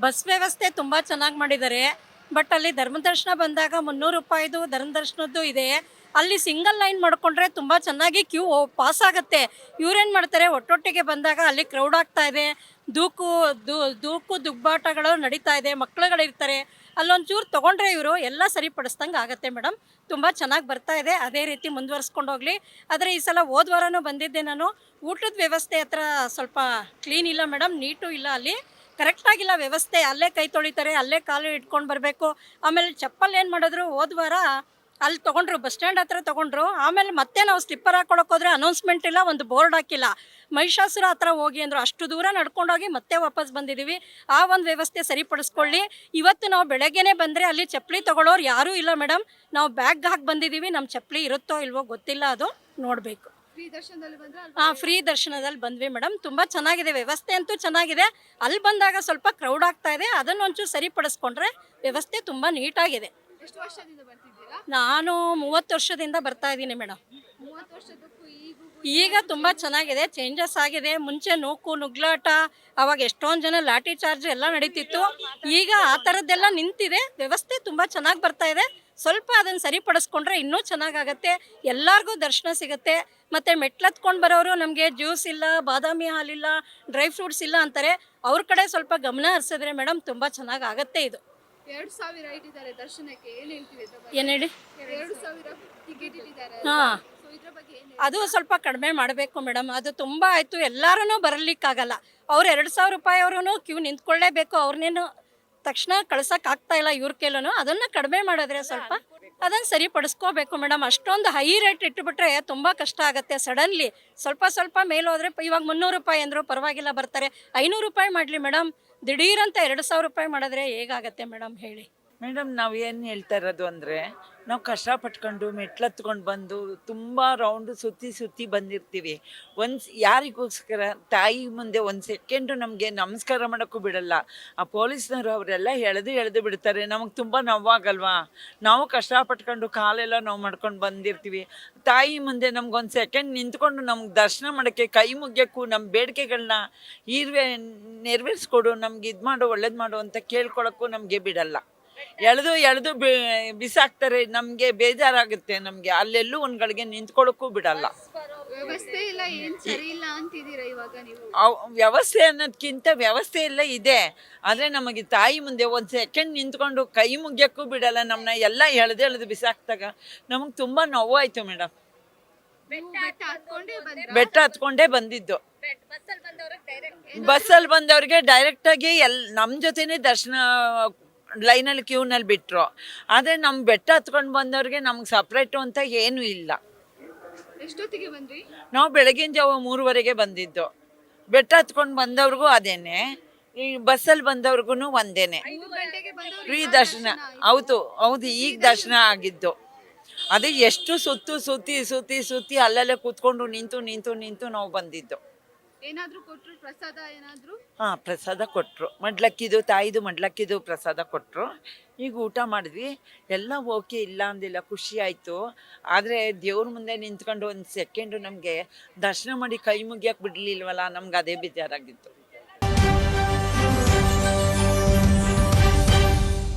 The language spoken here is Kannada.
ಬಸ್ ವ್ಯವಸ್ಥೆ ತುಂಬ ಚೆನ್ನಾಗಿ ಮಾಡಿದ್ದಾರೆ. ಬಟ್ ಅಲ್ಲಿ ಧರ್ಮದರ್ಶನ ಬಂದಾಗ 300 ರೂಪಾಯಿದು ಧರ್ಮದರ್ಶನದ್ದು ಇದೆ. ಅಲ್ಲಿ ಸಿಂಗಲ್ ಲೈನ್ ಮಾಡ್ಕೊಂಡ್ರೆ ತುಂಬ ಚೆನ್ನಾಗಿ ಕ್ಯೂ ಪಾಸ್ ಆಗುತ್ತೆ. ಇವ್ರೇನು ಮಾಡ್ತಾರೆ, ಒಟ್ಟೊಟ್ಟಿಗೆ ಬಂದಾಗ ಅಲ್ಲಿ ಕ್ರೌಡ್ ಆಗ್ತಾ ಇದೆ, ದೂಕು ದೂಕು ದುಗ್ಬಾಟಗಳು ನಡೀತಾ ಇದೆ, ಮಕ್ಕಳುಗಳಿರ್ತಾರೆ. ಅಲ್ಲೊಂಚೂರು ತೊಗೊಂಡ್ರೆ ಇವರು ಎಲ್ಲ ಸರಿಪಡಿಸ್ದಂಗೆ ಆಗುತ್ತೆ ಮೇಡಮ್. ತುಂಬ ಚೆನ್ನಾಗಿ ಬರ್ತಾ ಇದೆ, ಅದೇ ರೀತಿ ಮುಂದುವರ್ಸ್ಕೊಂಡು ಹೋಗಲಿ. ಆದರೆ ಈ ಸಲ ಹೋದ ವಾರನೂ ಬಂದಿದ್ದೆ ನಾನು. ಊಟದ ವ್ಯವಸ್ಥೆ ಹತ್ರ ಸ್ವಲ್ಪ ಕ್ಲೀನ್ ಇಲ್ಲ ಮೇಡಮ್, ನೀಟು ಇಲ್ಲ ಅಲ್ಲಿ, ಕರೆಕ್ಟಾಗಿಲ್ಲ ವ್ಯವಸ್ಥೆ. ಅಲ್ಲೇ ಕೈ ತೊಳಿತಾರೆ, ಅಲ್ಲೇ ಕಾಲು ಇಟ್ಕೊಂಡು ಬರಬೇಕು. ಆಮೇಲೆ ಚಪ್ಪಲ್ ಏನು ಮಾಡಿದ್ರು, ಹೋದ ವಾರ ಅಲ್ಲಿ ತೊಗೊಂಡ್ರು, ಬಸ್ ಸ್ಟ್ಯಾಂಡ್ ಹತ್ರ ತೊಗೊಂಡ್ರು. ಆಮೇಲೆ ಮತ್ತೆ ನಾವು ಸ್ಲಿಪ್ಪರ್ ಹಾಕೊಳಕ್ಕೆ ಹೋದ್ರೆ ಅನೌನ್ಸ್ಮೆಂಟ್ ಇಲ್ಲ, ಒಂದು ಬೋರ್ಡ್ ಹಾಕಿಲ್ಲ. ಮಹಿಷಾಸುರ ಹತ್ರ ಹೋಗಿ ಅಂದರು, ಅಷ್ಟು ದೂರ ನಡ್ಕೊಂಡೋಗಿ ಮತ್ತೆ ವಾಪಸ್ ಬಂದಿದ್ದೀವಿ. ಆ ಒಂದು ವ್ಯವಸ್ಥೆ ಸರಿಪಡಿಸ್ಕೊಳ್ಳಿ. ಇವತ್ತು ನಾವು ಬೆಳಗ್ಗೆನೇ ಬಂದರೆ ಅಲ್ಲಿ ಚಪ್ಪಲಿ ತೊಗೊಳ್ಳೋರು ಯಾರೂ ಇಲ್ಲ ಮೇಡಮ್. ನಾವು ಬ್ಯಾಗ್ ಹಾಕಿ ಬಂದಿದ್ದೀವಿ, ನಮ್ಮ ಚಪ್ಪಲಿ ಇರುತ್ತೋ ಇಲ್ವೋ ಗೊತ್ತಿಲ್ಲ, ಅದು ನೋಡಬೇಕು. ಫ್ರೀ ದರ್ಶನದಲ್ಲಿ ಬಂದ್ವಿ ಮೇಡಮ್. ತುಂಬ ಚೆನ್ನಾಗಿದೆ, ವ್ಯವಸ್ಥೆ ಅಂತೂ ಚೆನ್ನಾಗಿದೆ. ಅಲ್ಲಿ ಬಂದಾಗ ಸ್ವಲ್ಪ ಕ್ರೌಡ್ ಆಗ್ತಾ ಇದೆ, ಅದನ್ನು ಒಂಚೂರು ಸರಿಪಡಿಸ್ಕೊಂಡ್ರೆ ವ್ಯವಸ್ಥೆ ತುಂಬ ನೀಟಾಗಿದೆ. ನಾನು 30 ವರ್ಷದಿಂದ ಬರ್ತಾ ಇದ್ದೀನಿ ಮೇಡಮ್. ಈಗ ತುಂಬ ಚೆನ್ನಾಗಿದೆ, ಚೇಂಜಸ್ ಆಗಿದೆ. ಮುಂಚೆ ನೂಕು ನುಗ್ಲಾಟ, ಅವಾಗ ಎಷ್ಟೊಂದು ಜನ ಲಾಠಿ ಚಾರ್ಜ್ ಎಲ್ಲ ನಡೀತಿತ್ತು. ಈಗ ಆ ಥರದ್ದೆಲ್ಲ ನಿಂತಿದೆ, ವ್ಯವಸ್ಥೆ ತುಂಬ ಚೆನ್ನಾಗಿ ಬರ್ತಾ ಇದೆ. ಸ್ವಲ್ಪ ಅದನ್ನು ಸರಿಪಡಿಸ್ಕೊಂಡ್ರೆ ಇನ್ನೂ ಚೆನ್ನಾಗಾಗತ್ತೆ, ಎಲ್ಲರಿಗೂ ದರ್ಶನ ಸಿಗುತ್ತೆ. ಮತ್ತು ಮೆಟ್ಲತ್ಕೊಂಡು ಬರೋರು ನಮಗೆ ಜ್ಯೂಸ್ ಇಲ್ಲ, ಬಾದಾಮಿ ಹಾಲಿಲ್ಲ, ಡ್ರೈ ಫ್ರೂಟ್ಸ್ ಇಲ್ಲ ಅಂತಾರೆ. ಅವ್ರ ಕಡೆ ಸ್ವಲ್ಪ ಗಮನ ಹರಿಸಿದ್ರೆ ಮೇಡಮ್ ತುಂಬ ಚೆನ್ನಾಗಾಗತ್ತೆ. ಇದು 2000 ಇಟ್ಟಿದ್ದಾರೆ ದರ್ಶನಕ್ಕೆ, ಏನು ಹೇಳ್ತೀವಿ? ಏನು ಹೇಳಿ? 2000 ಟಿಕೆಟ್ ಇಟ್ಟಿದ್ದಾರೆ. ಹಾಂ, ಅದು ಸ್ವಲ್ಪ ಕಡಿಮೆ ಮಾಡಬೇಕು ಮೇಡಮ್. ಅದು ತುಂಬ ಆಯಿತು, ಎಲ್ಲರೂ ಬರಲಿಕ್ಕಾಗಲ್ಲ. ಅವ್ರು 2000 ರೂಪಾಯಿ ಅವರು ಕ್ಯೂ ನಿಂತ್ಕೊಳ್ಳೇಬೇಕು. ಅವ್ರನ್ನೇನು ತಕ್ಷಣ ಕಳ್ಸೋಕ್ಕಾಗ್ತಾ ಇಲ್ಲ ಇವ್ರ ಕೈಲೂ. ಅದನ್ನು ಕಡಿಮೆ ಮಾಡಿದ್ರೆ ಸ್ವಲ್ಪ ಅದನ್ನು ಸರಿಪಡಿಸ್ಕೋಬೇಕು ಮೇಡಮ್. ಅಷ್ಟೊಂದು ಹೈ ರೇಟ್ ಇಟ್ಟುಬಿಟ್ರೆ ತುಂಬ ಕಷ್ಟ ಆಗುತ್ತೆ. ಸಡನ್ಲಿ ಸ್ವಲ್ಪ ಮೇಲೆ ಹೋದರೆ, ಇವಾಗ 300 ರೂಪಾಯಿ ಅಂದರು ಪರವಾಗಿಲ್ಲ ಬರ್ತಾರೆ. 500 ರೂಪಾಯಿ ಮಾಡಲಿ ಮೇಡಮ್. ದಿಢೀರಂತ 2000 ರೂಪಾಯಿ ಮಾಡಿದ್ರೆ ಹೇಗಾಗತ್ತೆ ಮೇಡಮ್ ಹೇಳಿ? ಮೇಡಮ್, ನಾವು ಏನು ಹೇಳ್ತಾ ಇರೋದು ಅಂದರೆ, ನಾವು ಕಷ್ಟಪಟ್ಕೊಂಡು ಮೆಟ್ಲತ್ಕೊಂಡು ಬಂದು ತುಂಬ ರೌಂಡು ಸುತ್ತಿ ಬಂದಿರ್ತೀವಿ. ಯಾರಿಗೋಸ್ಕರ? ತಾಯಿ ಮುಂದೆ ಒಂದು ಸೆಕೆಂಡು ನಮಗೆ ನಮಸ್ಕಾರ ಮಾಡೋಕ್ಕೂ ಬಿಡಲ್ಲ ಆ ಪೊಲೀಸ್ನವರು. ಅವರೆಲ್ಲ ಎಳೆದು ಬಿಡ್ತಾರೆ. ನಮಗೆ ತುಂಬ ನೋವಾಗಲ್ವಾ? ನಾವು ಕಷ್ಟಪಟ್ಕೊಂಡು ಕಾಲೆಲ್ಲ ನೋವು ಮಾಡ್ಕೊಂಡು ಬಂದಿರ್ತೀವಿ. ತಾಯಿ ಮುಂದೆ ನಮ್ಗೊಂದು ಸೆಕೆಂಡ್ ನಿಂತ್ಕೊಂಡು ನಮ್ಗೆ ದರ್ಶನ ಮಾಡೋಕ್ಕೆ, ಕೈ ಮುಗ್ಯೋಕ್ಕೂ, ನಮ್ಮ ಬೇಡಿಕೆಗಳನ್ನ ನೆರವೇರಿಸ್ಕೊಡು, ನಮ್ಗೆ ಇದು ಮಾಡು, ಒಳ್ಳೇದು ಮಾಡು ಅಂತ ಕೇಳ್ಕೊಳಕ್ಕೂ ನಮಗೆ ಬಿಡಲ್ಲ. ಎಳೆದು ಬಿಸಾಕ್ತಾರೆ. ನಮಗೆ ಬೇಜಾರಾಗುತ್ತೆ. ನಮಗೆ ಅಲ್ಲೆಲ್ಲೂ ಒಂದು ಗಳಿಗೆ ನಿಂತ್ಕೊಳ್ಳೋಕ್ಕೂ ಬಿಡಲ್ಲ. ವ್ಯವಸ್ಥೆ ಇಲ್ಲ, ಏನು ಸರಿ ಇಲ್ಲ ಅಂತಿದ್ದೀರಾ ಇವಾಗ ನೀವು? ವ್ಯವಸ್ಥೆ ಅನ್ನೋದಕ್ಕಿಂತ ವ್ಯವಸ್ಥೆ ಎಲ್ಲ ಇದೆ, ಆದರೆ ನಮಗೆ ತಾಯಿ ಮುಂದೆ ಒಂದು ಸೆಕೆಂಡ್ ನಿಂತ್ಕೊಂಡು ಕೈ ಮುಗ್ಯೋಕ್ಕೂ ಬಿಡಲ್ಲ. ನಮ್ಮನ್ನ ಎಲ್ಲ ಎಳೆದು ಬಿಸಾಕ್ದಾಗ ನಮಗೆ ತುಂಬ ನೋವಾಯಿತು ಮೇಡಮ್. ಬೆಟ್ಟ ಹತ್ಕೊಂಡೇ ಬಂದಿದ್ದು. ಬಸ್ಸಲ್ಲಿ ಬಂದವ್ರಿಗೆ ಡೈರೆಕ್ಟಾಗಿ ನಮ್ಮ ಜೊತೆನೇ ದರ್ಶನ ಲೈನಲ್ಲಿ ಕ್ಯೂನಲ್ಲಿ ಬಿಟ್ಟರು. ಆದರೆ ನಮ್ಮ ಬೆಟ್ಟ ಹತ್ಕೊಂಡು ಬಂದವ್ರಿಗೆ ನಮ್ಗೆ ಸಪ್ರೇಟು ಅಂತ ಏನೂ ಇಲ್ಲ. ಎಷ್ಟೊತ್ತಿಗೆ ಬಂದ್ರಿ? ನಾವು ಬೆಳಗಿನ ಜಾವ 3:30ಗೆ ಬಂದಿದ್ದು. ಬೆಟ್ಟ ಹತ್ಕೊಂಡು ಬಂದವ್ರಿಗೂ ಅದೇನೆ, ಈ ಬಸ್ಸಲ್ಲಿ ಬಂದವ್ರಿಗೂ ಒಂದೇನೆ. ಫ್ರೀ ದರ್ಶನ. ಹೌದು, ಈಗ ದರ್ಶನ ಆಗಿದ್ದು. ಅದೇ ಎಷ್ಟು ಸುತ್ತಿ ಅಲ್ಲಲ್ಲೇ ಕೂತ್ಕೊಂಡು ನಿಂತು ನಾವು ಬಂದಿದ್ದು. ಏನಾದರೂ ಕೊಟ್ಟರು ಪ್ರಸಾದ? ಏನಾದರೂ? ಹಾಂ, ಪ್ರಸಾದ ಕೊಟ್ಟರು. ಮಡ್ಲಕ್ಕಿದು, ತಾಯಿದು ಮಡ್ಲಕ್ಕಿದು ಪ್ರಸಾದ ಕೊಟ್ಟರು. ಈಗ ಊಟ ಮಾಡಿದ್ವಿ. ಎಲ್ಲ ಓಕೆ, ಇಲ್ಲ ಅಂದಿಲ್ಲ, ಖುಷಿ ಆಯಿತು. ಆದರೆ ದೇವ್ರ ಮುಂದೆ ನಿಂತ್ಕೊಂಡು ಒಂದು ಸೆಕೆಂಡು ನಮಗೆ ದರ್ಶನ ಮಾಡಿ ಕೈ ಮುಗಿಯೋಕೆ ಬಿಡಲಿಲ್ವಲ್ಲ, ನಮ್ಗೆ ಅದೇ ಬೇಜಾರಾಗಿತ್ತು.